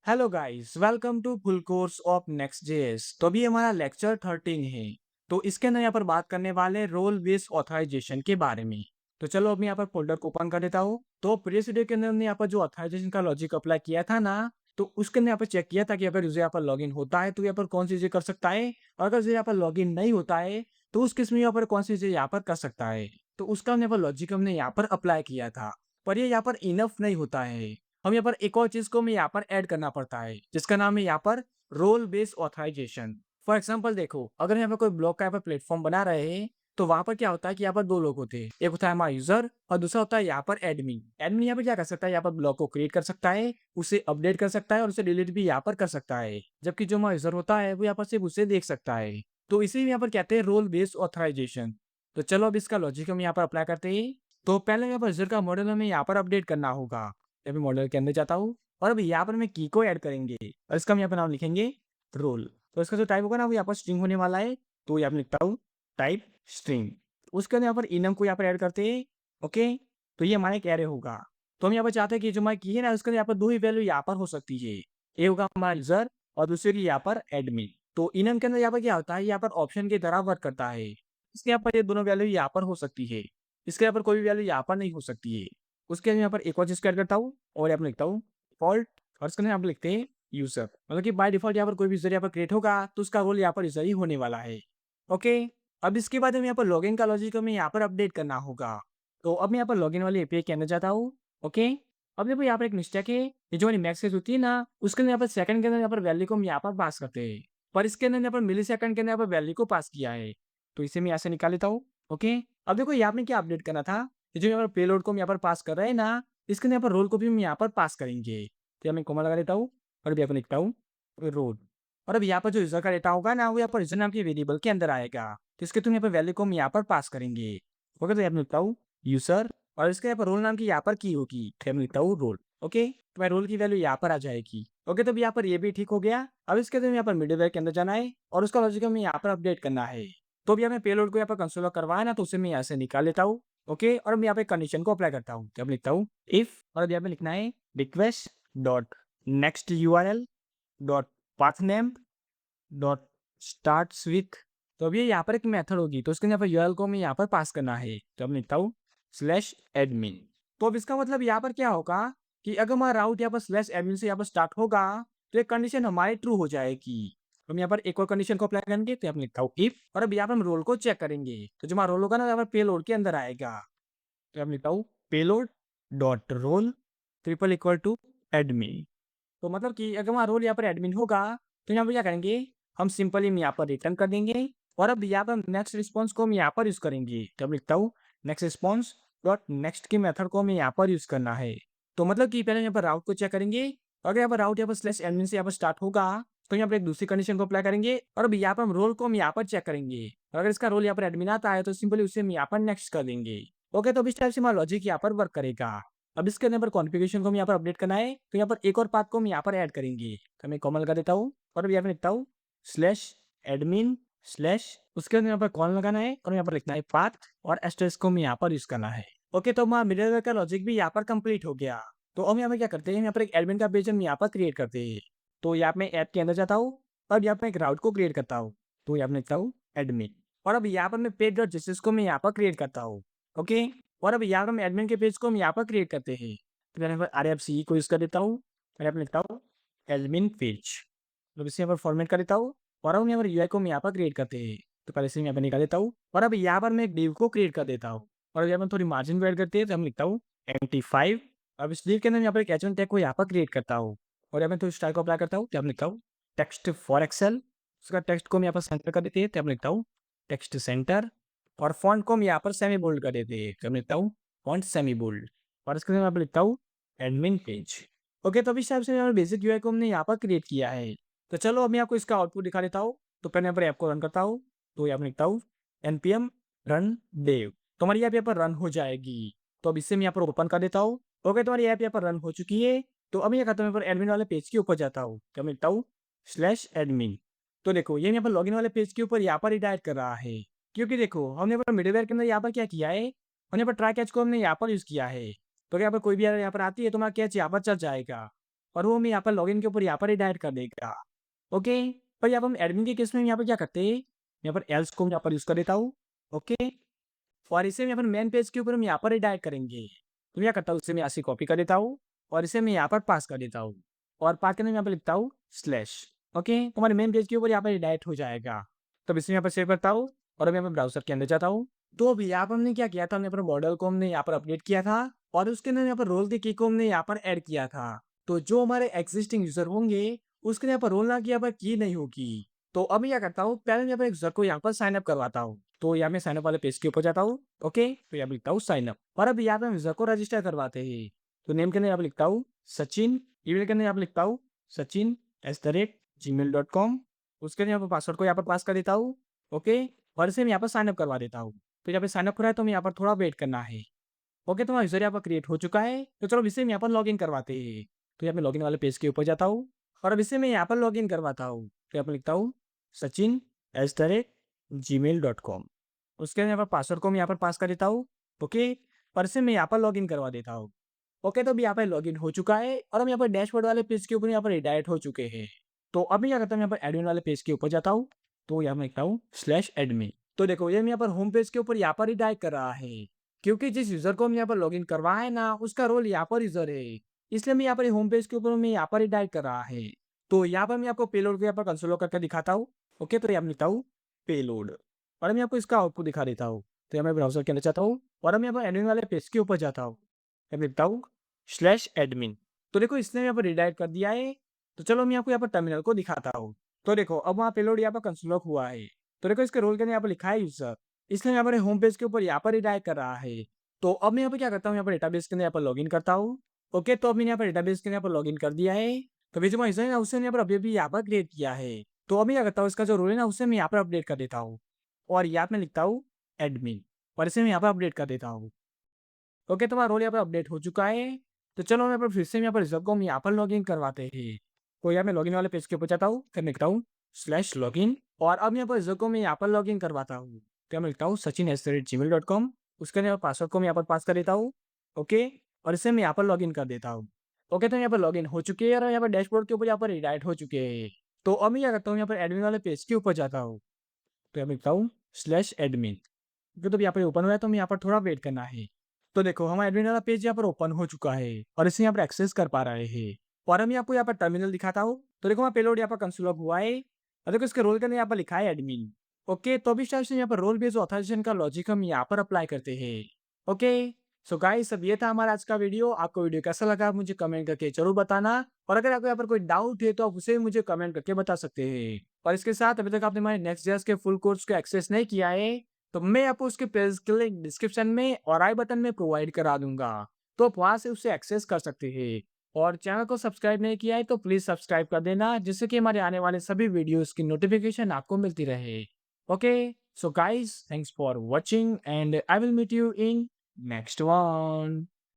Hello guys, welcome to full course of next JS. तो अभी हमारा लेक्चर 13 है। तो इसके अंदर यहाँ पर बात करने वाले रोल बेस्ड ऑथराइजेशन के बारे में। तो चलो अभी यहाँ पर फोल्डर को ओपन कर देता हूँ। तो प्रीवियस वीडियो के अंदर हमने यहाँ पर जो ऑथराइजेशन का लॉजिक अप्लाई किया था ना, तो उसके अंदर यहाँ पर चेक किया था कि अगर यूजर यहाँ पर लॉगिन होता है तो यहाँ पर कौन सी चीजें कर सकता है, और अगर यूजर यहाँ पर लॉगिन नहीं होता है तो उस केस में यहाँ पर कौन सी चीजें यहाँ पर कर सकता है। तो उसका हमने यहाँ पर लॉजिक हमने यहाँ पर अप्लाई किया था। पर ये यहाँ पर इनफ नहीं होता है। हम यहाँ पर एक और चीज को हमें यहाँ पर ऐड करना पड़ता है, जिसका नाम है यहाँ पर role based authorization. For example देखो, अगर यहाँ पर कोई ब्लॉग का यहाँ पर प्लेटफॉर्म बना रहे हैं, तो वहां पर क्या होता है कि यहाँ पर दो लोग होते हैं। एक होता है हमारा यूजर और दूसरा होता है यहाँ पर एडमिन। एडमिन यहाँ पर क्या कर सकता है, यहाँ पर ब्लॉग को क्रिएट कर सकता है, उसे अपडेट कर सकता है और उसे डिलीट भी यहाँ पर कर सकता है। जबकि जो हमारा यूजर होता है वो यहाँ पर सिर्फ उसे देख सकता है। तो इसे यहाँ पर कहते हैं रोल बेस्ड ऑथराइजेशन। तो चलो अब इसका लॉजिक हम यहाँ पर अप्लाई करते हैं। तो पहले यहाँ पर यूजर का मॉडल हमें यहाँ पर अपडेट करना होगा। अभी मॉडल के अंदर जाता हूँ और अभी यहाँ पर मैं की को ऐड करेंगे और इसका हम यहाँ पर नाम लिखेंगे रोल। तो इसका जो टाइप होगा ना वो यहाँ पर स्ट्रिंग होने वाला है। तो यहाँ पर लिखता हूँ टाइप स्ट्रिंग। उसके अंदर यहाँ पर इनम को यहाँ पर ऐड करते हैं। ओके, तो ये हमारा एक एरे होगा। तो हम यहाँ पर चाहते हैं कि जो हमारी की है ना, उसके अंदर यहाँ पर दो ही वैल्यू यहाँ पर हो सकती है। एक होगा हमारा यूजर और दूसरे की यहाँ पर एडमिन। तो इनम के अंदर यहाँ पर क्या होता है, यहाँ पर ऑप्शन की तरह वर्क करता है। इसके यहाँ पर ये दोनों वैल्यू यहाँ पर हो सकती है। इसके यहाँ पर कोई भी वैल्यू यहाँ पर नहीं हो सकती है। उसके अंदर यहाँ पर एक और चीज ऐड करता हूँ और यहाँ पर लिखता हूँ डिफॉल्ट, और इसके अंदर यहाँ पर लिखते हैं यूजर। मतलब कि बाय डिफॉल्ट यहाँ पर कोई भी यूजर यहाँ पर क्रिएट होगा तो उसका रोल यहाँ पर यूजर ही होने वाला है। ओके, अब इसके बाद हमें यहाँ पर लॉगिन का लॉजिक हमें यहाँ पर अपडेट करना होगा। तो अब मैं यहाँ पर लॉगिन वाली एपीआई के अंदर जाता हूँ। ओके, अब देखो यहाँ पर एक मिस्टेक है। ये जो हमारी मैक्स होती है ना, उसके अंदर यहाँ पर सेकंड के अंदर यहाँ पर वैल्यू को हम यहाँ पर पास करते हैं। पर इसके अंदर यहाँ पर मिली सेकंड के अंदर यहाँ पर वैल्यू को पास किया है। तो इसे मैं यहाँ से निकाल लेता हूँ। ओके, अब देखो यहाँ पे क्या अपडेट करना था। ये जो यहाँ पर पेलोड को हम यहाँ पर पास कर रहे हैं ना, इसके अंदर यहाँ पर रोल को भी हम यहाँ पर पास करेंगे। तो यहाँ मैं कॉमा लगा देता हूँ और अभी यहाँ पर लिखता हूँ रोल। और अब यहाँ पर जो यूजर का डेटा होगा ना, वो यहाँ पर यूजर नाम के वेरिएबल के अंदर आएगा। तो इसके तुम यहाँ पर वैल्यू को हम यहाँ पर पास करेंगे। ओके, तो यहाँ पर लिखता हूँ यूजर और इसके यहाँ पर रोल नाम की यहाँ पर की होगी, तो यहाँ पर लिखता हूँ रोल। ओके, तो मैं रोल की वैल्यू यहाँ पर आ जाएगी। ओके, तो अब यहाँ पर ये भी ठीक हो गया। अब इसके बाद यहाँ पर मिडलवेयर के अंदर जाना है और उसका लॉजिक हमें यहाँ पर अपडेट करना है। तो अभी हमें पेलोड को यहाँ पर कंसोल करवाया ना, तो उसे मैं यहाँ से निकाल लेता हूँ। ओके, और मैं यहाँ पे कंडीशन को अप्लाई करता हूँ। तो अब लिखता हूँ इफ, और अब यहाँ पे लिखना है request dot next URL dot path name dot starts with. तो अभी यहाँ पर एक मेथड होगी, तो उसके यहाँ पर यूआरएल को हमें यहाँ पर पास करना है। तो अब लिखता हूँ स्लैश एडमिन। तो अब इसका मतलब यहाँ पर क्या होगा कि अगर हमारा राउट यहाँ पर स्लैश एडमिन से यहाँ पर स्टार्ट होगा तो एक कंडीशन हमारी ट्रू हो जाएगी। हम यहाँ पर एक और कंडीशन को अप्लाई करेंगे। तो यहाँ पर लिखता हूँ इफ, और अब यहाँ पर हम रोल को चेक करेंगे। तो जो हमारा रोल होगा ना, यहाँ पर पेलोड के अंदर आएगा। तो यहाँ पर लिखता हूँ payload dot role triple equal to admin. तो मतलब कि अगर हमारा रोल यहाँ पर एडमिन होगा तो यहाँ पर क्या करेंगे, हम सिंपली यहाँ पर रिटर्न कर देंगे। और अब यहाँ पर नेक्स्ट रिस्पॉन्स को हम यहाँ पर यूज करेंगे। तो अब लिखता हूँ नेक्स्ट रिस्पॉन्स डॉट नेक्स्ट की मेथड को हमें यहाँ पर यूज करना है। तो मतलब कि पहले यहाँ पर राउट को चेक करेंगे। अगर यहाँ पर राउट यहाँ पर स्लैश एडमिन से यहाँ पर स्टार्ट होगा तो यहाँ पर एक दूसरी कंडीशन को अप्लाई करेंगे। और अब यहाँ पर हम रोल को हम यहाँ पर चेक करेंगे। और अगर इसका रोल यहाँ पर एडमिन आता है तो सिंपली उसे हम यहाँ पर नेक्स्ट कर देंगे। ओके, तो इस टाइप से हमारा लॉजिक यहाँ पर वर्क करेगा। अब इसके अंदर कॉन्फ़िगरेशन को हम यहाँ पर अपडेट करना है, तो यहाँ पर एक और पाथ को हम यहाँ पर ऐड करेंगे। तो मैं कॉमा लगा देता हूँ और अब यहाँ पर लिखता हूँ स्लैश एडमिन स्लैश, उसके अंदर यहाँ पर कॉल लगाना है और यहाँ पर लिखना है पाथ और एस्टेरिस्क को हमें यहाँ पर यूज करना है। ओके, तो हमारा मिडलवेयर का लॉजिक भी यहाँ पर कंप्लीट हो गया। तो हम यहाँ पर क्या करते हैं, यहाँ पर एक एडमिन का पेज हम यहाँ पर क्रिएट करते हैं। तो यहाँ पे ऐप के अंदर जाता हूँ और यहाँ पर एक राउट को क्रिएट करता हूँ। तो यहाँ पर लिखता हूँ एडमिन, और अब यहाँ पर मैं पेज डॉट जेएसएस को मैं यहाँ पर क्रिएट करता हूँ। ओके, और अब यहाँ पर हम एडमिन के पेज को हम यहाँ पर क्रिएट करते हैं। तो मैंने RFC को यूज कर देता हूँ और यहाँ पर लिखता हूँ एडमिन पेज। तो इसे यहाँ पर फॉर्मेट कर देता हूँ और अब यहाँ पर यूआई को हम यहाँ पर क्रिएट करते हैं। तो पहले से यहाँ पर निकाल देता हूँ और अब यहाँ पर मैं एक डिव को क्रिएट कर देता हूँ और यहाँ पर थोड़ी मार्जिन को ऐड करते हैं। तो हम लिखता हूँ MT5। अब इस डिव के अंदर यहाँ पर एक H1 टैग को यहाँ पर क्रिएट करता हूँ और यहाँ पर थोड़ी स्टाइल को अप्लाई करता हूँ। तो हम लिखता हूँ टेक्स्ट फॉर एक्सेल। उसका टेक्स्ट को हम यहाँ पर सेंटर कर देते हैं। तो हम लिखता हूँ टेक्स्ट सेंटर, और फॉन्ट को हम यहाँ पर सेमी बोल्ड कर देते हैं। तो हम लिखता हूँ फॉन्ट सेमी बोल्ड, और इसके अंदर यहाँ पर लिखता हूँ एडमिन पेज। ओके, तो अभी हिसाब से हमारे बेसिक यूआई को हमने यहाँ पर क्रिएट किया है। तो चलो अब मैं आपको इसका आउटपुट दिखा देता हूँ। तो पहले यहाँ पर ऐप को रन करता हूँ। तो यहाँ पर लिखता हूँ npm रन dev। तो हमारी ऐप यहाँ पर रन हो जाएगी। तो अब इससे मैं यहाँ पर ओपन कर देता हूँ। ओके, तो हमारी ऐप यहाँ पर रन हो चुकी है। तो अब मैं करता हूँ, यहाँ पर एडमिन वाले पेज के ऊपर जाता हूँ। तो मैं लिखता हूँ स्लैश एडमिन। तो देखो ये यहाँ पर लॉगिन वाले पेज के ऊपर यहाँ पर रिडायरेक्ट कर रहा है, क्योंकि देखो हमने यहाँ पर मिडलवेयर के अंदर यहाँ पर क्या किया है, हमने यहाँ पर ट्राई कैच को हमने यहाँ पर यूज किया है। तो यहाँ पर कोई भी एरर यहाँ पर आती है तो हमारा कैच यहाँ पर चल जाएगा। और वो हमें यहाँ पर लॉगिन के ऊपर यहाँ पर रिडायरेक्ट कर देगा। ओके, पर यहाँ पर हम एडमिन के केस में यहाँ पर क्या करते हैं, यहाँ पर एल्स को यहाँ पर यूज़ कर देता हूँ। ओके, और इसे मैं यहाँ पर मेन पेज के ऊपर हम यहाँ पर रिडायरेक्ट करेंगे। तो क्या करता हूँ, इसे मैं यहाँ से कॉपी कर देता हूँ और इसे मैं यहाँ पर पास कर देता हूँ और पास करने में यहाँ पर लिखता हूँ स्लैश। ओके, तो हमारे मेन पेज के ऊपर यहाँ पर रिडायरेक्ट हो जाएगा। तब इसे यहाँ पर सेव करता हूँ और अब यहाँ पर ब्राउज़र के अंदर जाता हूँ। तो अभी यहाँ पर हमने क्या किया था, हमने अपने मॉडल को हमने यहाँ पर अपडेट किया था और उसके अंदर यहाँ पर रोल के की को हमने यहाँ पर ऐड किया था। तो जो हमारे एक्सिस्टिंग यूज़र होंगे, उसके यहाँ पर रोल ना की यहाँ पर की नहीं होगी। तो अभी क्या करता हूँ, पहले मैं यहाँ पर एक यूज़र को यहाँ पर साइन अप करवाता हूँ। तो यहाँ मैं साइन अप वाले पेज के ऊपर जाता हूँ। ओके, तो यहाँ पे लिखता हूँ साइन अप और अब यहाँ पे हम यूज़र को रजिस्टर करवाते हैं। तो नेम के अंदर यहाँ पे लिखता हूँ सचिन, ईमेल के अंदर यहाँ पे लिखता हूँ sachin@gmail.com। उसके अंदर यहाँ पर पासवर्ड को यहाँ पर पास कर देता हूँ। ओके, और इसे मैं यहाँ पर साइन अप करवा देता हूँ। तो यहाँ पे साइन अप हो रहा है तो हमें यहाँ पर थोड़ा वेट करना है। ओके, तो हमारा यूज़र यहाँ पर क्रिएट हो चुका है। तो चलो अब इसे हम यहाँ पर लॉगिन करवाते हैं। तो यहाँ पे लॉगिन वाले पेज के ऊपर जाता हूँ और अब इसे मैं यहाँ पर लॉगिन करवाता हूँ। तो यहाँ पर लिखता हूँ sachin@gmail.com। उसके यहाँ पर पासवर्ड को मैं यहाँ पर पास कर देता हूँ। ओके, और इसे मैं यहाँ पर लॉगिन करवा देता हूँ। ओके, तो अभी यहाँ पर लॉगिन हो चुका है और हम यहाँ पर डैशबोर्ड वाले पेज के ऊपर यहाँ पर रिडायरेक्ट हो चुके हैं। तो अभी क्या करता हूँ, यहाँ पर एडमिन वाले पेज के ऊपर जाता हूँ। तो यहाँ मैं लिखता हूँ /admin। तो देखो ये मैं यहाँ पर होम पेज के ऊपर यहाँ पर रिडायरेक्ट कर रहा है, क्योंकि जिस यूज़र को हम यहाँ पर लॉगिन करवाए ना, उसका रोल यहाँ पर यूज़र है। इसलिए मैं यहाँ पर होम पेज के ऊपर मैं यहाँ पर रिडायरेक्ट कर रहा है। तो यहाँ पर मैं आपको पेलोड को यहाँ पर कंसोल करके दिखाता हूँ। ओके, तो यहाँ मैं लिखता हूँ पेलोड और मैं आपको इसका आउटपुट दिखा देता हूँ। तो यहाँ मैं ब्राउज़र के अंदर जाता हूँ और हम यहाँ पर एडमिन वाले पेज के ऊपर जाता हूँ। मैं लिखता हूँ /admin। तो देखो इसने यहाँ पर रिडायरेक्ट कर दिया है। तो चलो मैं आपको यहाँ पर टर्मिनल को दिखाता हूँ। तो देखो अब वहाँ पेलोड यहाँ पर कंसोल हुआ है। तो देखो इसके रोल के अंदर यहाँ पर लिखा है यूज़र, इसलिए यहाँ पर होम पेज के ऊपर यहाँ पर रिडायरेक्ट कर रहा है। तो अब मैं यहाँ पे क्या करता हूँ, यहाँ पर डेटाबेस के अंदर यहाँ पर लॉगिन करता हूँ। ओके, तो अब मैंने यहाँ पर डेटाबेस के अंदर यहाँ पर लॉगिन कर दिया है। तो वैसे जो यूज़र है ना, उसने यहाँ पर अभी यहाँ पर क्रिएट किया है। तो अभी क्या करता हूँ, इसका जो रोल है ना, उसे मैं यहाँ पर अपडेट कर देता हूँ और यहाँ पे लिखता हूँ एडमिन और इसे मैं यहाँ पर अपडेट कर देता हूँ। ओके, तो हमारा रोल यहाँ पर अपडेट हो चुका है। तो चलो यहाँ पर फिर से यहाँ पर रिजल्ट को हम यहाँ पर लॉगिन करवाते हैं। तो यहाँ मैं लॉगिन वाले पेज के ऊपर जाता हूँ, फिर लिखता हूँ /login और अब यहाँ पर रिजल्ट को मैं यहाँ पर लॉगिन करवाता हूँ। तो मैं लिखता हूँ sachin@gmail.com। उसके अंदर पासवर्ड को मैं यहाँ पर पास कर देता हूँ। ओके, और इसे मैं यहाँ पर लॉगिन कर देता हूँ। ओके, तो यहाँ पर लॉगिन हो चुके हैं और यहाँ पर डैशबोर्ड के ऊपर यहाँ पर रिडायरेक्ट हो चुके हैं। तो अब मैं क्या करता हूँ, यहाँ पर एडमिन वाले पेज के ऊपर जाता हूँ। तो यहाँ लिखता हूँ /admin। तो यहाँ पे ओपन हुआ है तो हमें यहाँ पर थोड़ा वेट करना है। तो देखो हमारा एडमिन वाला पेज यहाँ पर ओपन हो चुका है और इसे यहाँ पर एक्सेस कर पा रहे हैं और हम आपको यहाँ पर टर्मिनल दिखाता हूँ। तो देखो हमारा पेलोड यहाँ पर कंसोल हुआ है और देखो इसके रोल के अंदर यहाँ पर लिखा है एडमिन। ओके, तो अभी स्टार्ट से यहाँ पर रोल बेस्ड ऑथराइजेशन का लॉजिक हम यहाँ पर अप्लाई करते हैं। ओके, सो गाइस अब ये था हमारा आज का वीडियो। आपको वीडियो कैसा लगा आप मुझे कमेंट करके जरूर बताना और अगर आपको यहाँ पर कोई डाउट है तो आप उसे मुझे कमेंट करके बता सकते हैं। और इसके साथ अभी तक आपने हमारे नेक्स्ट के फुल कोर्स को एक्सेस नहीं किया है तो मैं आपको उसके पेज के लिंक डिस्क्रिप्शन में और आई बटन में प्रोवाइड करा दूंगा, तो आप वहां से उसे एक्सेस कर सकते हैं। और चैनल को सब्सक्राइब नहीं किया है तो प्लीज सब्सक्राइब कर देना, जिससे कि हमारे आने वाले सभी वीडियोस की नोटिफिकेशन आपको मिलती रहे। Okay, so guys thanks for watching and I will meet you in next one.